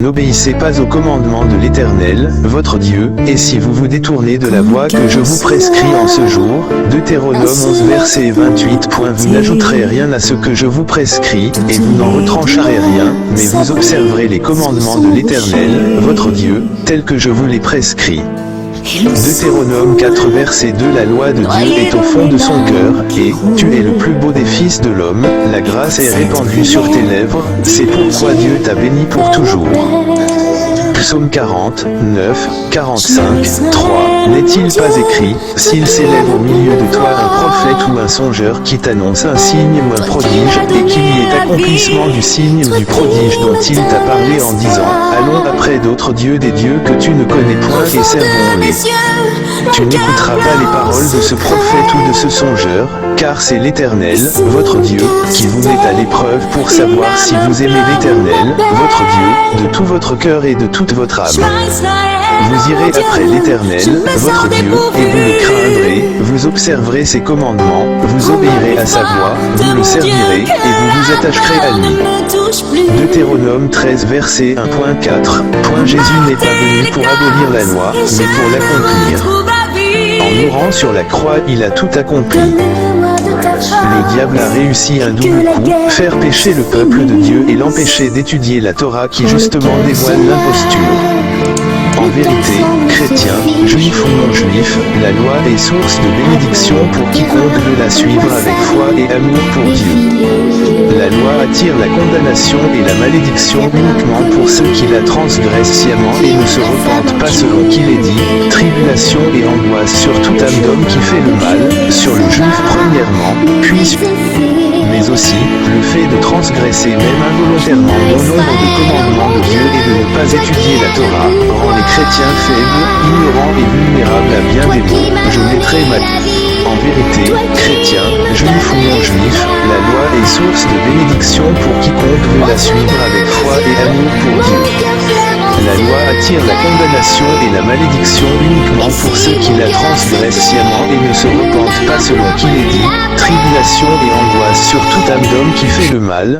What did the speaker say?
N'obéissez pas aux commandements de l'Éternel, votre Dieu, et si vous vous détournez de la voie que je vous prescris en ce jour, Deutéronome 11 verset 28. Vous n'ajouterez rien à ce que je vous prescris, et vous n'en retrancherez rien, mais vous observerez les commandements de l'Éternel, votre Dieu, tels que je vous les prescris. Deutéronome 4 verset 2. La loi de Dieu est au fond de son cœur, et tu es le plus beau des fils de l'homme, la grâce est répandue sur tes lèvres, c'est pourquoi Dieu t'a béni pour toujours. Psaume 40, 9, 45, 3. N'est-il pas écrit, s'il s'élève au milieu de toi un prophète ou un songeur qui t'annonce un signe ou un prodige, et qu'il y ait accomplissement du signe ou du prodige dont il t'a parlé en disant, allons après d'autres dieux, des dieux que tu ne connais point, et servons-les. Tu n'écouteras pas les paroles de ce prophète ou de ce songeur, car c'est l'Éternel, votre Dieu, qui vous met à l'épreuve pour savoir si vous aimez l'Éternel, votre Dieu, de tout votre cœur et de toute votre âme. Vous irez après l'Éternel, votre Dieu, et vous le craindrez, vous observerez ses commandements, vous obéirez à sa voix, vous le servirez, et vous vous attacherez à lui. Deutéronome 13 verset 1.4. Jésus n'est pas venu pour abolir la loi, mais pour l'accomplir. En mourant sur la croix, il a tout accompli. Le diable a réussi un double coup, faire pécher le peuple de Dieu et l'empêcher d'étudier la Torah qui justement dévoile l'imposture. En vérité, chrétien, juif ou non-juif, la loi est source de bénédiction pour quiconque veut la suivre avec foi et amour pour Dieu. La loi attire la condamnation et la malédiction uniquement pour ceux qui la transgressent sciemment et ne se repentent pas selon qu'il est dit, tribulation et angoisse sur toute âme d'homme qui fait le mal, sur le juif premièrement, puis mais aussi, le fait de transgresser même involontairement bon nombre de commandements de Dieu et de ne pas étudier la Torah, rend les chrétiens faibles, ignorants et vulnérables à bien des maux. Je mettrai ma... En vérité, chrétien, juif ou non-juif, la loi est source de bénédiction pour quiconque veut la suivre avec foi et amour pour Dieu. La loi attire la condamnation et la malédiction uniquement pour ceux qui la transgressent sciemment et ne se repentent pas selon qu'il est dit, tribulation et angoisse sur toute âme d'homme qui fait le mal.